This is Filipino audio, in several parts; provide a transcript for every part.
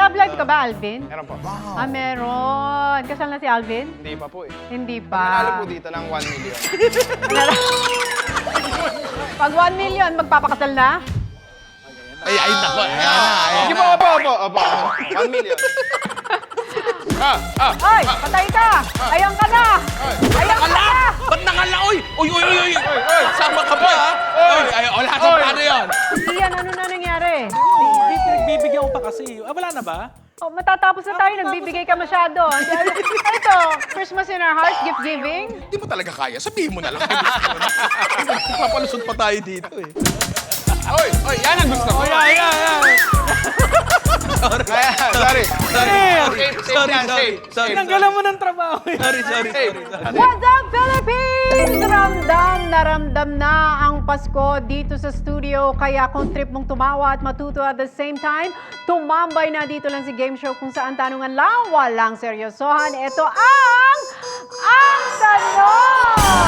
love life ka ba, Alvin? Meron po. Ah, meron. Kasal na si Alvin? Hindi pa po eh. Hindi Manalo pa. po dito ng 1 million. Pag 1 million, magpapakasal na? Ay, nako. Ayan na, ayan Sige na. po, opo. 1 million. Ay, patay ka! Ayan ka na! Ayan ka na! Ba't nakala? Uy! Uy! Sama ka ba, ha? Ay, wala ka. Paano yan? Iyan, ano na nangyari? Bibigyan ko pa kasi. Ah, wala na ba? Oh, matatapos na tayo, nagbibigay ka masyado. Ito, Christmas in our hearts, gift giving. Hindi mo talaga kaya. Sabihin mo na lang. Papalusot pa tayo dito, eh. Oy, yan ang gusto ko. Sorry. Safe. Tinanggalan mo ng trabaho. Sorry. What's up, Philippines? Ramdam na ramdam na ang Pasko dito sa studio. Kaya kung trip mong tumawa at matuto at the same time, tumambay na dito lang si Game Show kung saan tanungan lang, walang seryosohan. Ito ang Tanong!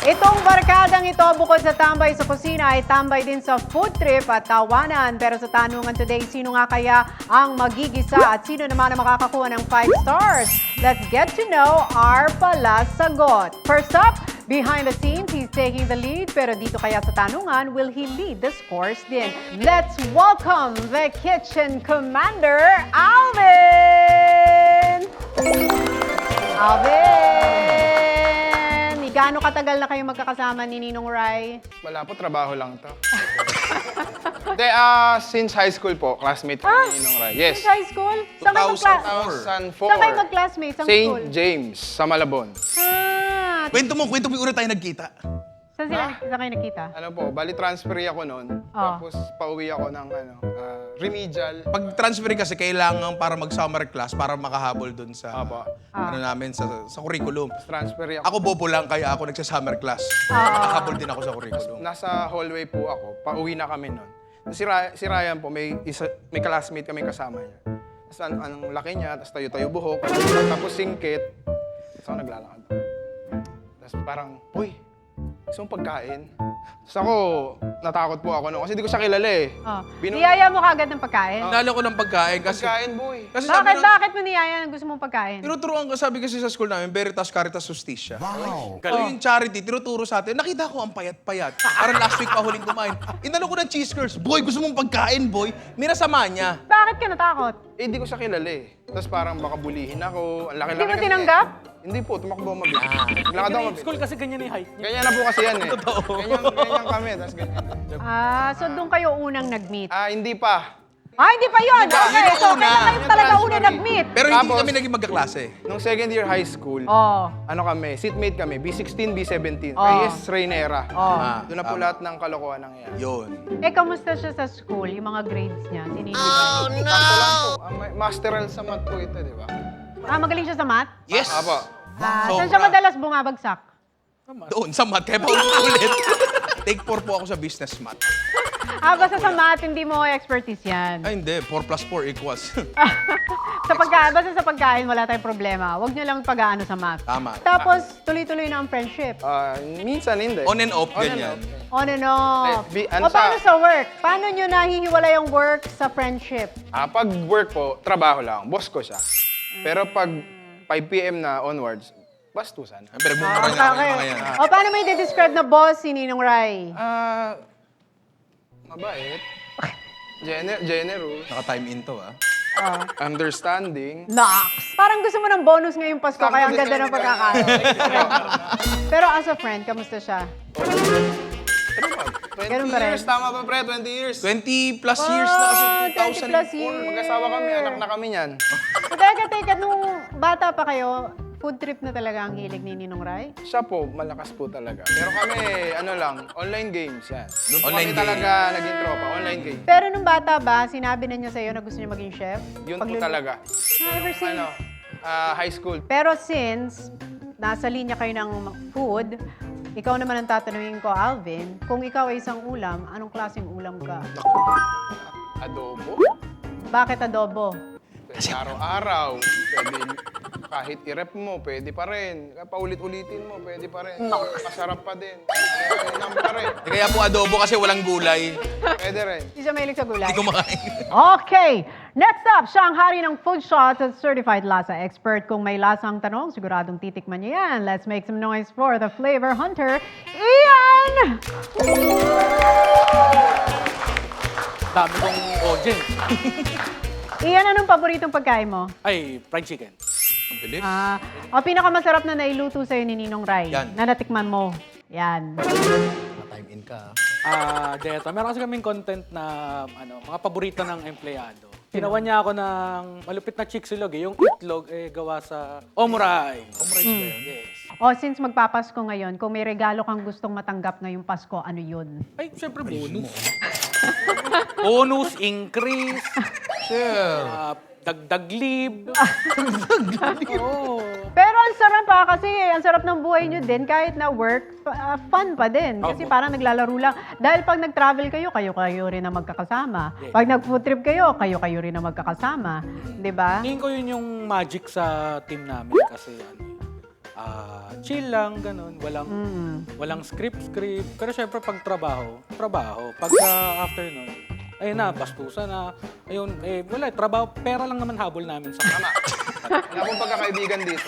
Itong barkadang ito, bukod sa tambay sa kusina, ay tambay din sa food trip at tawanan. Pero sa tanungan today, sino nga kaya ang magigisa at sino naman ang makakakuha ng 5 stars? Let's get to know our palasagot. First up, behind the scenes, he's taking the lead. Pero dito kaya sa tanungan, will he lead the scores din? Let's welcome the kitchen commander, Alvin! Gaano katagal na kayo magkakasama ni Ninong Rai? Wala po, trabaho lang to. Hindi, since high school po, classmate ko ni Ninong Rai. Yes. Since high school? Saan kayo 2004. Saan kayo mag-classmates? Saan school? St. James, sa Malabon. Kwento mo yung una tayo nagkita. Saan kayo nakita? Ano po, bali transfer ako noon. Tapos pauwi ako ng remedial. Pag transfer kasi kailangan para mag-summer class para makahabol dun sa ano namin sa curriculum. Transfer ako. Ako bobo lang kaya ako nagsa-summer class. Nakahabol din ako sa curriculum. Nasa hallway po ako, pauwi na kami noon. Si Ryan po, may classmate kami kasama niya. Tapos ang laki niya, tapos tayo-tayo buhok, tapos singkit. Tapos ako naglalakad. Tapos parang, uy, gusto mong pagkain? Tapos ako, natakot po ako noon kasi hindi ko siya kilala eh. Niyaya mo kagad ng pagkain? Nalo ko ng pagkain kasi... Pagkain, boy. Kasi sabi nun, Bakit mo niyaya ng gusto mong pagkain? tinuturuan ko, sabi kasi sa school namin, Veritas Caritas Justicia. Wow! Yung charity, tinuturo sa atin. Nakita ko ang payat-payat. Parang last week pa huling kumain. Inalo ko ng cheese curls. Boy, gusto mong pagkain, boy? Minasama niya. Bakit ka natakot? Eh, hindi ko siya kilala eh. Tapos parang baka bulihin ako. Ang laki-laki Hindi mo kasi tinanggap? eh. Hindi po, tumakbo ako mabilis. Naglakad ako mabilis. School kasi ganyan yung height niya. Ganyan na po kasi yan eh. Ganyan kami, tapos ganyan. So doon kayo unang nag-meet? Hindi pa. Hindi pa yun! Okay, yun yung so una. kailan kayo talaga Yung una transfer nag-meet? Pero hindi Tapos- kami naging magkaklase. Nung second year high school, ano kami, seatmate kami, B16, B17, AS Rainera. Doon na po lahat ng kalokohan nangyayari. Yun. Kamusta siya sa school? Yung mga grades niya? Sinili Sakto lang po. Masteral sa math po ito, di ba? magaling siya sa math? Yes! Apo. Saan siya madalas bumabagsak? Doon, sa math. Kaya pa ulit. Take 4 po ako sa business math. Basta sa math, hindi mo expertise yan. Ay, hindi. 4 plus 4 equals. Basta sa pagkain, wala tayong problema. Huwag niyo lang pag-aano sa math. Tama. Tapos, tuloy-tuloy na ang friendship. Minsan hindi. On and off, ganyan. On and off. Ano Paano sa work? Paano nyo nahihiwalay ang work sa friendship? Pag work po, trabaho lang. Boss ko siya. Pero pag 5 p.m. na onwards, bastusan. Pero bumura niya kami mga yan. Paano mo i-describe na boss si Ninong Rai? Mabait. Generous. Naka-time in to, Understanding. Nox! Parang gusto mo ng bonus ngayong Pasko, kaya ang ganda ng pagkakain. Pero as a friend, kamusta siya? 20 Ganun ba rin? years, tama ba pre? 20 years. 20 plus years na kasi 20 plus 2004. years. Mag-asawa kami, anak na kami niyan. Teka, nung bata pa kayo, food trip na talaga ang hilig ni Ninong Rai? Siya po, malakas po talaga. Pero kami, online games yan. Doon po Online kami talaga naging tropa, online game. Pero nung bata ba, sinabi na niya sa'yo na gusto niya maging chef? Yun po talaga. Ever since? High school. Pero since nasa linya kayo ng food, ikaw naman ang tatanungin ko, Alvin, kung ikaw ay isang ulam, anong klaseng ulam ka? Adobo. Bakit adobo? Pwede araw-araw. Pwede Kahit i-rep mo, pwede pa rin. Paulit-ulitin mo, pwede pa rin. Masarap pa din. Kaya pa rin. Kaya po adobo kasi walang gulay. Pwede rin. Hindi siya mahilig sa gulay. Hindi ko makain. Okay, next up, siya ang hari ng food shots at certified lasa expert. Kung may lasang tanong, siguradong titikman niya yan. Let's make some noise for the flavor hunter, Ian! Dami kong audience. Ian, anong paboritong pagkain mo? Ay, fried chicken. Ang bilis. Ang pinakamasarap na nailuto sa'yo ni Ninong Rai, Yan. na natikman mo. Yan. Time in ka. Deto, meron kasi kaming content na mga paborito ng empleyado. Ginawa niya ako ng malupit na chiksilog yung itlog gawa sa omurai. Omurai ba yun? Yes. O, since magpapasko ngayon, kung may regalo kang gustong matanggap ngayong Pasko, ano yun? Ay, syempre bonus. Bonus, increase, Sure. dagdag leave. Oo. Pero ang sarap kasi ang sarap ng buhay nyo din, kahit na work, fun pa din. Kasi Opo. parang naglalaro lang. Dahil pag nag-travel kayo, kayo-kayo rin na magkakasama. Yes. Pag nag-food trip kayo, kayo-kayo rin na magkakasama. Di ba? Tingin ko yun yung magic sa team namin kasi chill lang, ganun. Walang script. Pero syempre pag trabaho. Pag afternoon, ayun na, bastusan na. Ayun, wala, trabaho, pera lang naman habol namin sa Tama. Wala akong pagkakaibigan dito.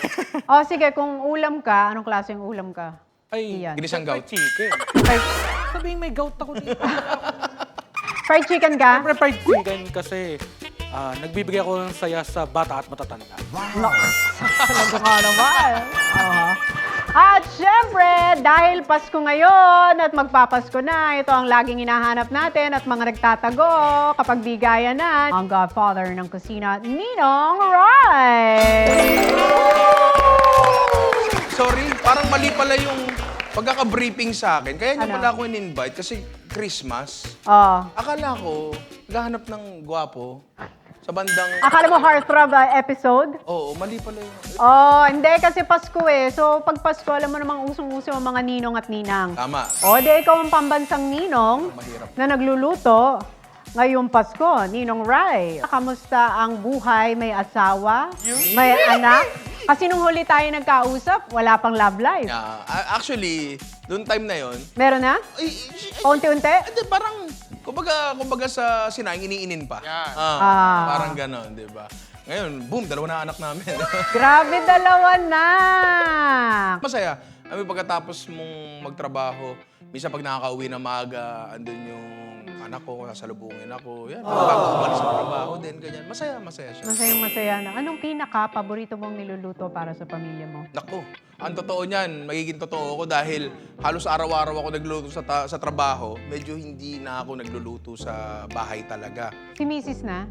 O sige, kung ulam ka, anong klaseng ulam ka? Ay, Iyan. Ginisang fried gout. chicken. Fried, Sabihin may gout ako dito. fried chicken ka? Siyempre fried chicken kasi nagbibigay ako ng saya sa bata at matatanda. Talaga nga naman. Oo. At syempre, dahil Pasko ngayon at magpapasko na, ito ang laging hinahanap natin at mga nagtatago kapag bigayan na ang godfather ng kusina, Ninong Rai! Sorry, parang mali pala yung pagkaka-briefing sa akin. Kaya niyo Ano? pala ako in-invite kasi Christmas. Oh. Akala ko, naghahanap ng gwapo sa bandang... Akala mo heartthrob episode? Oo, mali pala yung... Oh, hindi kasi Pasko eh. So pag Pasko, alam mo namang usong-uso ang mga ninong at ninang. Tama. O, di ikaw ang pambansang ninong Mahirap. na nagluluto ngayong Pasko, Ninong Rai. Kamusta ang buhay? May asawa? May anak? Kasi nung huli tayo nagkausap, wala pang love life. Yeah, actually, doon time na yon. Meron na? Ay, Paunti-unti? hindi, parang, kumbaga sa sinaing, iniinin pa. Yan. Parang ganon, di ba? Ngayon, boom, dalawa na anak namin. Grabe, dalawa na! Masaya. Pagkatapos mong magtrabaho, minsan pag nakaka-uwi na maaga, andun yung anak ko, sasalubungin ako. Yan, bago umalis sa trabaho din, ganyan. Masaya siya. Masayang-masaya na. Anong pinaka-paborito mong niluluto para sa pamilya mo? Naku, ang totoo niyan, magiging totoo ako dahil halos araw-araw ako nagluluto sa trabaho. Medyo hindi na ako nagluluto sa bahay talaga. Si Mrs. na?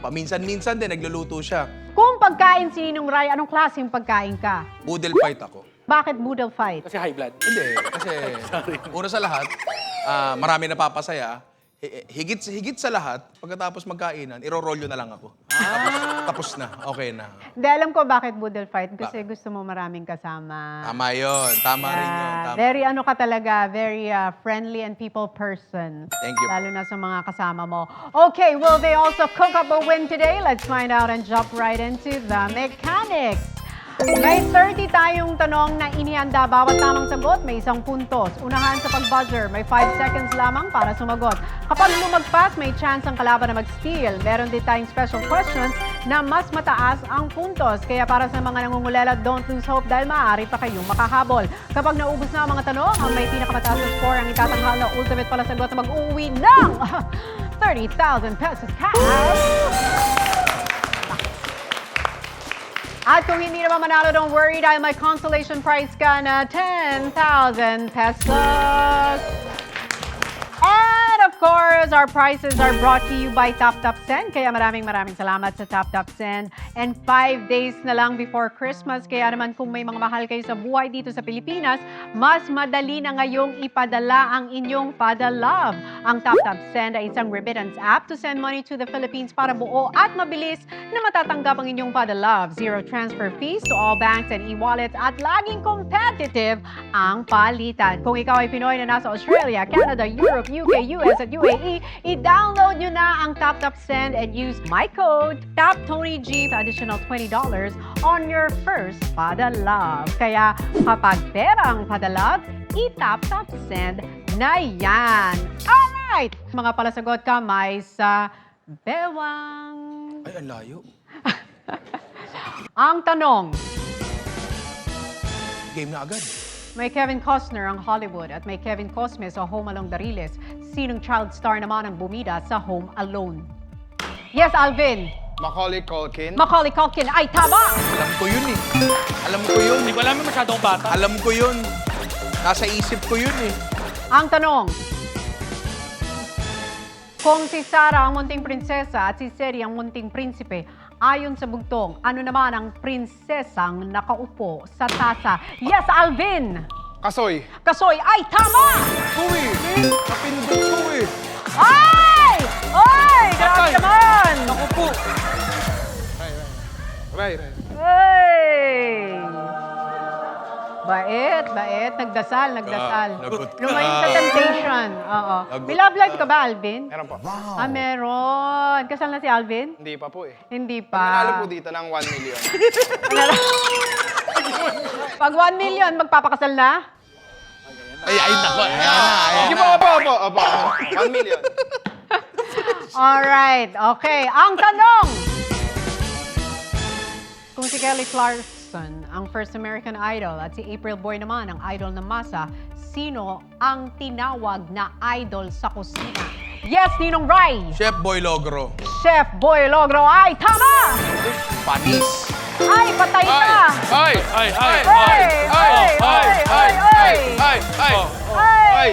Paminsan-minsan din nagluluto siya. Kung pagkain si Ninong Rai, anong klaseng pagkain ka? Boodle fight ako. Bakit boodle fight? Kasi high blood. Hindi, kasi una sa lahat, marami napapasaya. Higit sa lahat, pagkatapos magkainan, iro-rolyo na lang ako. Tapos na, okay na. Hindi, alam ko bakit boodle fight. Kasi gusto mo maraming kasama. Tama yun, tama rin yun. Tama. Very ano ka talaga, very friendly and people person. Thank you. Lalo na sa mga kasama mo. Okay, will they also cook up a win today? Let's find out and jump right into the mechanics. May 30 tayong tanong na inihanda. Bawat tamang sagot, may 1 puntos. Unahan sa pag-buzzer, may 5 seconds lamang para sumagot. Kapag lumagpas, may chance ang kalaban na mag-steal. Meron din tayong special questions na mas mataas ang puntos. Kaya para sa mga nangungulela, don't lose hope dahil maaari pa kayong makahabol. Kapag naubos na ang mga tanong, ang may pinakamataas na score ang itatanghal na ultimate pala sagot na mag-uwi ng 30,000 pesos cash. At kung hindi naman manalo, don't worry dahil may consolation prize ka na 10,000 pesos. And of course, our prizes are brought to you by TopTop Send. Kaya maraming salamat sa TopTop Send. And 5 days na lang before Christmas. Kaya naman kung may mga mahal kayo sa buhay dito sa Pilipinas, mas madali na ngayong ipadala ang inyong Padalove. Ang TopTop Send ay isang remittance app to send money to the Philippines para buo at mabilis na matatanggap ang inyong Padalove. Zero transfer fees to all banks and e-wallets at laging competitive ang palitan. Kung ikaw ay Pinoy na nasa Australia, Canada, Europe, UK, US at UAE, i-download nyo na ang TapTapSend and use my code TapTonyG for additional $20 on your first padalab. Kaya kapag perang padalab, i-TapTapSend na yan. Alright! Mga palasagot kamay sa bewang. Ay, ang layo. Ang tanong, Game na agad. may Kevin Costner ang Hollywood at may Kevin Cosme sa Home Alone Dariles. Sinong child star naman ang bumida sa Home Alone? Yes, Alvin. Macaulay Culkin. Macaulay Culkin ay tama! Alam ko yun eh. Alam ko yun. Hindi ko alam masyadong bata. Alam ko yun. Nasa isip ko yun eh. Ang tanong, kung si Sarah ang munting prinsesa at si Seri ang munting prinsipe, ayon sa bugtong, ano naman ang prinsesang nakaupo sa tasa? Yes, Alvin! Kasoy. Kasoy ay tama! Uy! Napindot ko eh. Ay! Ay! Grabe Patay. naman! Ako po. Right. Hey! Bait, bait. Nagdasal. lagot ka. Lumayo sa temptation. Oo. Lagot May love life ka. ka ba, Alvin? Meron pa. Ah, meron. Kasal na si Alvin? Hindi pa po eh. Hindi Manalo pa. po dito ng 1 million. Pag 1 million, magpapakasal na? Ay, nako. Ayan na, ayan Sige na. po, opo. 1 million. Alright. Okay. Ang tanong! Kung si Kelly Clarkson ang first American Idol at si April Boy naman ang idol ng masa, sino ang tinawag na idol sa kusina? Yes, Ninong Rai! Chef Boy Logro. Chef Boy Logro ay tama! Panis. Ay, patay na! Ay! Ay! Ay!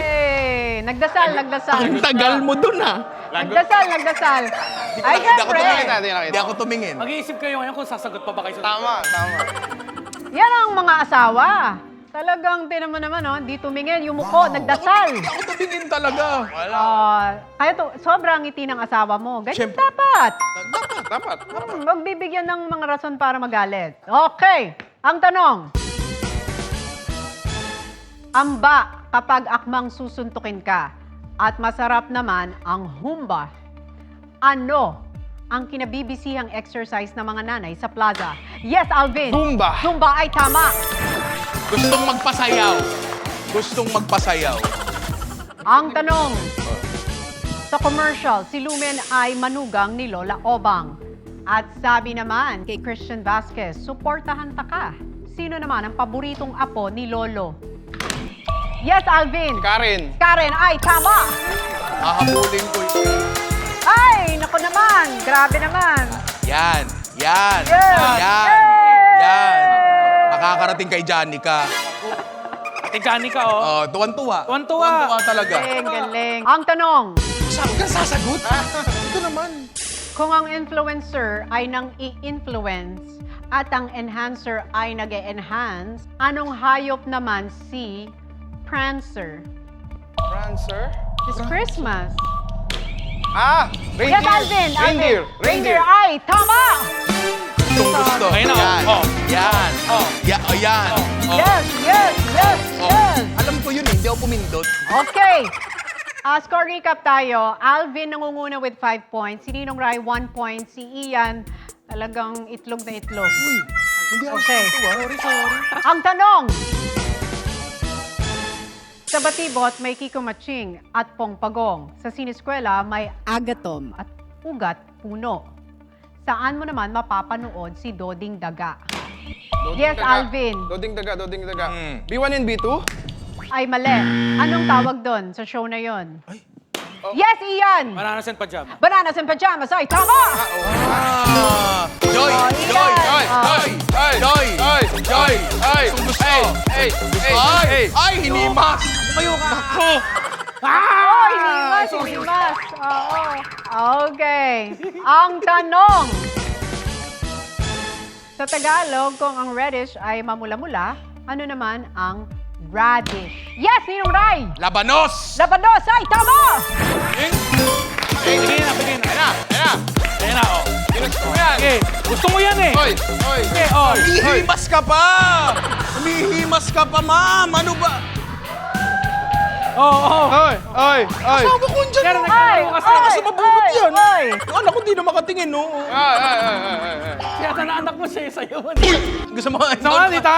Nagdasal. Ang tagal mo dun ah. Nagdasal. Ay, Hindi ako syempre. tumingin. Hindi nakita. Hindi ako tumingin. Mag-iisip kayo ngayon kung sasagot pa ba kayo sa... Tama. Yan ang mga asawa. Talagang, tinan mo naman, oh, di tumingin, yumuko, nagdasal. Hindi ako tumingin talaga. Kaya to, sobrang ngiti ng asawa mo. Ganyan Siyempre. dapat. Dapat. Magbibigyan ng mga rason para magalit. Okay, ang tanong. Amba kapag akmang susuntukin ka at masarap naman ang humba. Ano ang kinabibisihang exercise ng mga nanay sa plaza? Yes, Alvin. Zumba. Zumba ay tama. Gustong magpasayaw. Ang tanong. Sa commercial, si Lumen ay manugang ni Lola Obang. At sabi naman kay Christian Vasquez, suportahan ta ka. Sino naman ang paboritong apo ni Lolo? Yes, Alvin. Karen. Karen ay tama. Hahabulin ko yun. Ay, naku naman. Grabe naman. Yan. Yes. Yan. Makakarating kay Janica. Ate Janica, oh. Oh, tuwan-tuwa. Tuwan-tuwa. Tuwan-tuwa talaga. Galing. Ang tanong. Huwag kang sasagot. Ito naman. Kung ang influencer ay nang i-influence at ang enhancer ay nag-e-enhance, anong hayop naman si Prancer? Prancer. It's Christmas. Reindeer. Yes, Alvin. Reindeer. ay tama. Gustong gusto. Ayun na, Yan. oh. Yan. Oh. Yan. Oh. Yes. Oh. Alam ko yun eh. Hindi ako pumindot. Okay. Score recap tayo. Alvin nangunguna with 5 points. Si Ninong Rai, 1 point. Si Ian, talagang itlog na itlog. Hindi ako Okay. Sorry. Ang tanong. Sa Batibot, may Kiko Maching at Pong Pagong. Sa Siniskwela, may Agatom at Ugat Puno. Saan mo naman mapapanood si Doding Daga? Yes, Alvin. Doding daga. B1 and B2? Ay, mali. Anong tawag doon sa show na yon? Ay. Yes, Ian! Bananas and pajama. Bananas and Pajamas ay tama! Joy! Oh, Joy! Ian. Joy! Gusto! Ay, hinimas! Tumayo ka! Ako! Oh, hinimas. Oo. Okay. Ang tanong. Sa Tagalog, kung ang reddish ay mamula-mula, ano naman ang radish? Yes, Ninong Rai! Labanos! Labanos ay tama! Bigyan na. Ayan na, oh. Ginusto mo yan. Okay, gusto mo yan eh. Hoy! Okay, oh. Humihimas ka pa, ma'am! Ano ba? Oo. Oy! Oy! Oy! Tama ko dyan. Kaya no? nagkaroon kasi Baka sumabunot yan. Ay! Yung anak ko di na makatingin, no? Ay! Ay! Ay! Ay! Ay! Kaya na anak mo siya sa'yo. Gusto mo nga. Naman, dita.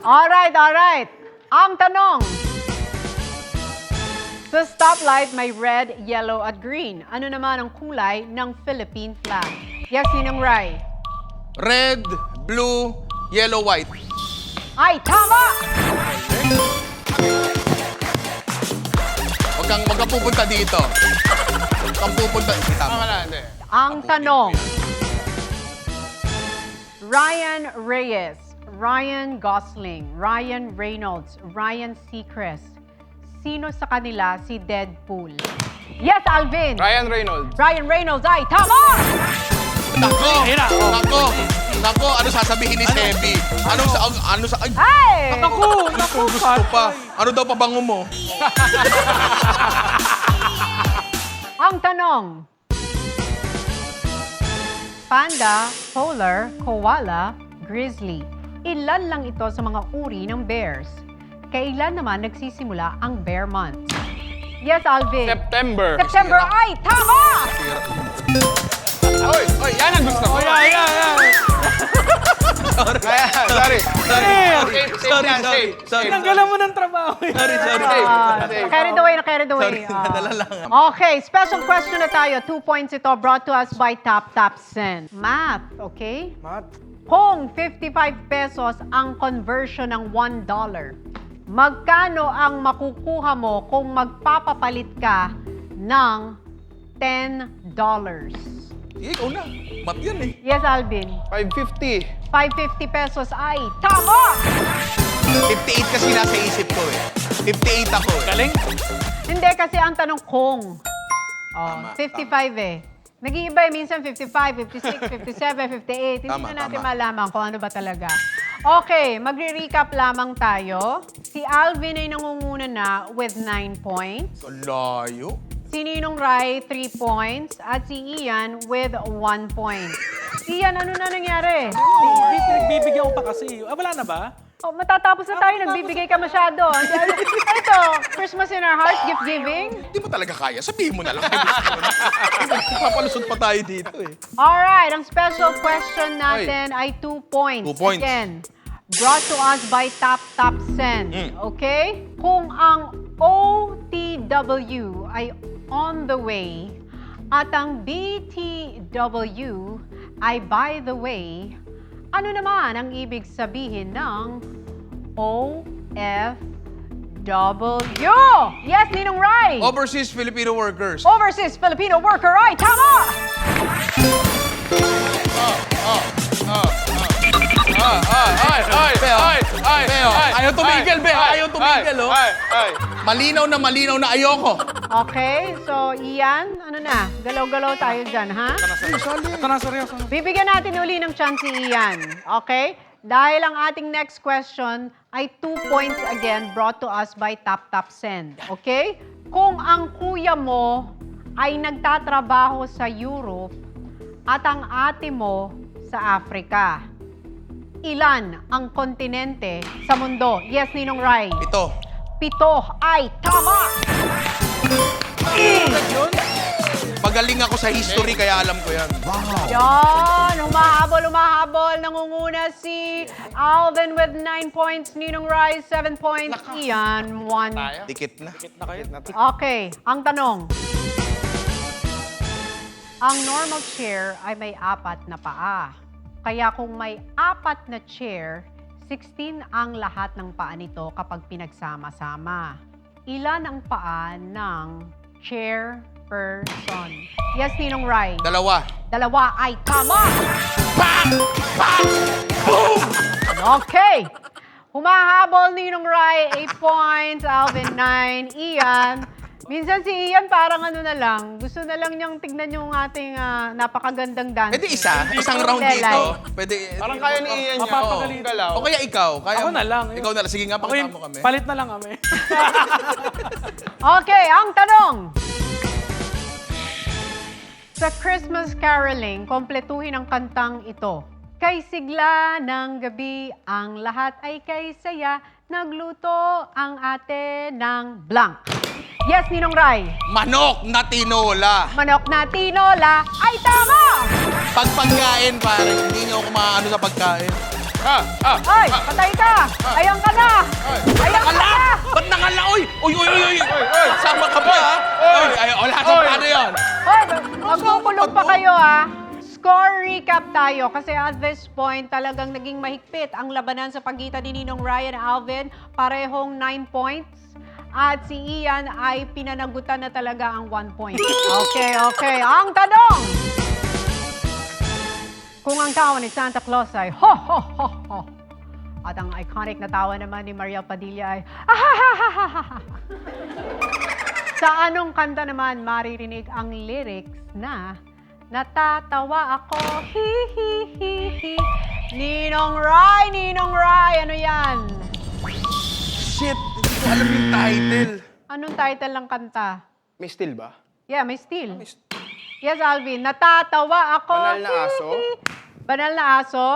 Alright. Ang tanong. Sa stoplight, may red, yellow, at green. Ano naman ang kulay ng Philippine flag? Yes, Ninong Rai. Red, blue, yellow, white. Ay, tama! Huwag kang pupunta dito. Huwag kang pupunta. Tama na, hindi. Ang tanong. Ryan Reyes, Ryan Gosling, Ryan Reynolds, Ryan Seacrest. Sino sa kanila si Deadpool? Yes, Alvin! Ryan Reynolds. Ryan Reynolds ay tama! Nako, ano sasabihin ni Sebi? Ano sa, ay, Ay! Naku, gusto pa. Ano daw pabango mo? Ang tanong. Panda, polar, koala, grizzly. Ilan lang ito sa mga uri ng bears? Kailan naman nagsisimula ang bear month? Yes, Alvin. September. September ay tama! Oy! Oy! Yan ang gusto ko. Yan. Kaya, sorry. Safe. Tinanggalan mo ng trabaho. Sorry. Carried away. nadala lang. Okay, special question na tayo. 2 points ito brought to us by Tap Tap Send. Math, okay? Mat. Kung 55 pesos ang conversion ng $1, magkano ang makukuha mo kung magpapapalit ka ng $10? Sige, ikaw na. Mat yan eh. Yes, Alvin. 550. 550 pesos ay tama! 58 kasi nasa isip ko eh. 58 ako eh. Galing. Hindi kasi ang tanong kung. Tama, 55 eh. Nag-iiba eh, minsan 55, 56, 57, 58. Hindi Tama, na natin tama. malaman kung ano ba talaga. Okay, magre-recap lamang tayo. Si Alvin ay nangunguna na with 9 points. Ang layo. Si Ninong Rai, 3 points. At si Ian with 1 point. Ian, ano na nangyari? Bibigyan ko pa kasi. Wala na ba? Oh, matatapos na tayo. Nagbibigay ka masyado. Ito, Christmas in our hearts, gift giving. Hindi mo talaga kaya. Sabihin mo na lang. Papalusot pa tayo dito eh. Alright, ang special question natin ay 2 points. 2 points. Again, brought to us by Tap Tap Send. Okay? Kung ang OTW ay on the way at ang BTW ay by the way, ano naman ang ibig sabihin ng OFW? Yes, Ninong Rai! Overseas Filipino workers. Overseas Filipino worker ay tama! Ayaw tumigil, be. Ayaw tumigil, oh. Ay! Malinaw na ayoko. Okay, so Ian, ano na? Galaw-galaw tayo dyan, ha? Ito na, seryoso. Bibigyan natin uli ng chance si Ian. Okay? Dahil ang ating next question ay 2 points again brought to us by Tap Tap Send. Okay? Kung ang kuya mo ay nagtatrabaho sa Europe at ang ate mo sa Africa, ilan ang kontinente sa mundo? Yes, Ninong Rai. Ito. 7 ay tama! Magaling ako sa history, kaya alam ko yan. Yan! Humahabol. Nangunguna si Alvin with 9 points, Ninong Rai 7 points, Ian 1. Dikit na. Na kayo. Okay, ang tanong. Ang normal chair ay may 4 na paa. Kaya kung may 4 na chair, 16 ang lahat ng paa nito kapag pinagsama-sama. Ilan ang paa ng chairperson? Yes, Ninong Rai. 2. 2 ay tama! Okay. Humahabol Ninong Rai, 8 points. Alvin, 9. Ian. Minsan si Ian parang ano na lang. Gusto na lang niyang tignan yung ating napakagandang dance. Pwede isang round dito. Pwede. Parang kaya ni Ian niya. Mapapagalit. Galaw. O kaya ikaw. Kaya Ako na lang. Ikaw na lang. Sige nga, Ako pakita yung mo kami. palit na lang kami. Okay, ang tanong. Sa Christmas caroling, kompletuhin ang kantang ito. Kay sigla ng gabi, ang lahat ay kay saya. nagluto ang ate ng blank. Yes, Ninong Rai. Manok na tinola. Manok na tinola ay tama! Pag pagkain, pare, hindi niyo ako maano sa pagkain. Ay, patay ka! Ayan ka na! Ayan ka na! Ba't nakala? Uy! Sama ka ba, ha? Ay, wala kang paano yun. Hoy, magkukulong pa kayo Score recap tayo kasi at this point talagang naging mahigpit ang labanan sa pagitan ni Ninong Ryan Alvin. Parehong 9 points. At si Ian ay pinanagutan na talaga ang 1 point. Okay. Ang tanong! Kung ang tawa ni Santa Claus ay ho, ho, ho, ho. At ang iconic na tawa naman ni Maria Padilla ay ah, sa anong kanta naman maririnig ang lyrics na natatawa ako, hi, hi, hi, hi. Ninong Rai, ano yan? Shit, hindi ko alam yung title. Anong title ng kanta? May still ba? Yeah, may still. Yes, Alvin, natatawa ako. Banal na aso? Banal na aso?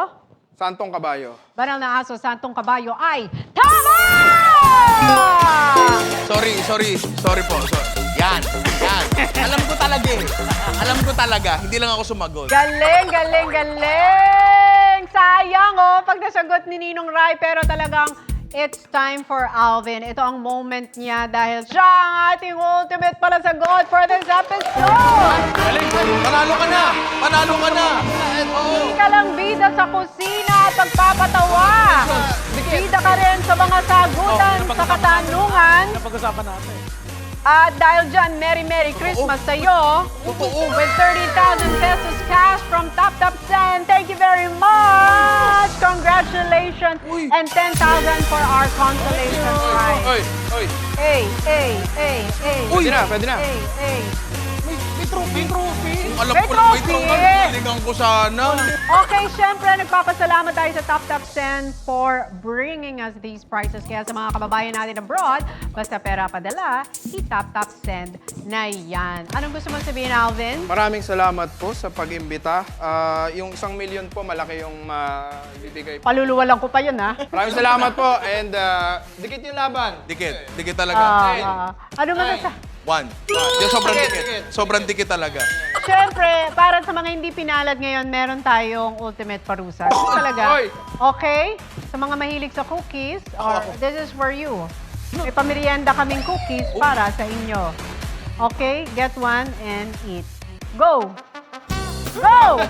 Santong kabayo. Banal na aso, santong kabayo ay tama! Sorry po. Yan. Alam ko talaga. Hindi lang ako sumagot. Galing! Sayang pag nasagot ni Ninong Rai, pero talagang it's time for Alvin. Ito ang moment niya dahil siya ang ating ultimate palasagot for this episode! Panalo ka na! Hindi ka lang bida sa kusina at pagpapatawa. Bida ka rin sa mga sagutan sa katanungan. Napag-usapan natin. At dahil dyan, Merry Christmas sa'yo. With 30,000 pesos cash from Top 10. Thank you very much! Congratulations! And 10,000 for our consolation prize. Oy. Pwede na. May trophy. Alam May ko na may trophy! trophy. Naligang ko sana. Okay, syempre, nagpapasalamat tayo sa Top 10 for bringing us these prizes. Kaya sa mga kababayan natin abroad, basta pera padala, i-Top 10 na yan. Anong gusto mong sabihin, Alvin? Maraming salamat po sa pag-imbita. Yung 1 million po, malaki yung bibigay po. Paluluwalan ko pa yun, ha? Maraming salamat po and dikit yung laban. Dikit talaga. Ano man 1. Sobrang dikit talaga. Siyempre, para sa mga hindi pinalad ngayon, meron tayong ultimate parusa. Talaga. Oy! Okay? Sa mga mahilig sa cookies, this is for you. May pamerienda kaming cookies para sa inyo. Okay? Get one and eat. Go! Go!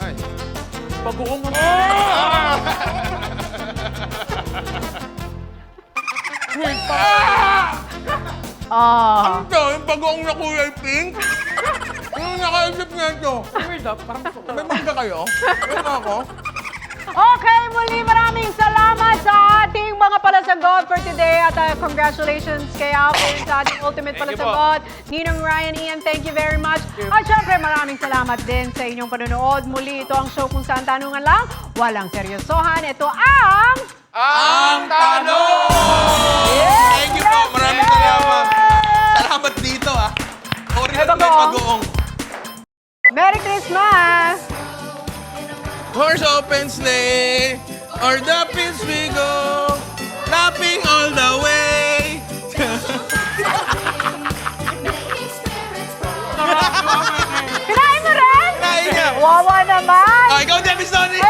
Ay. Pag-uong Oh. Yung pag-uong na kulay pink? Ano nakaisip nga ito? weird parang May mangga kayo? Ano ako? Okay, muli maraming salamat sa ating mga palasagot for today at congratulations kay Alvin sa ating ultimate Thank you po. palasagot. Ninong Ryan, Ian, thank you very much. At syempre maraming salamat din sa inyong panonood. Muli ito ang show kung saan tanungan lang, walang seryosohan. Ito ang... Ang tanong! Thank you po. Maraming salamat. Salamat dito, ha. Original may pag-uong. Merry Christmas! Horse open sleigh, or the pins we go, laughing all the way. Kinain mo rin? Kaya niya. Wawa naman! Oh, ikaw, Debbie Sony.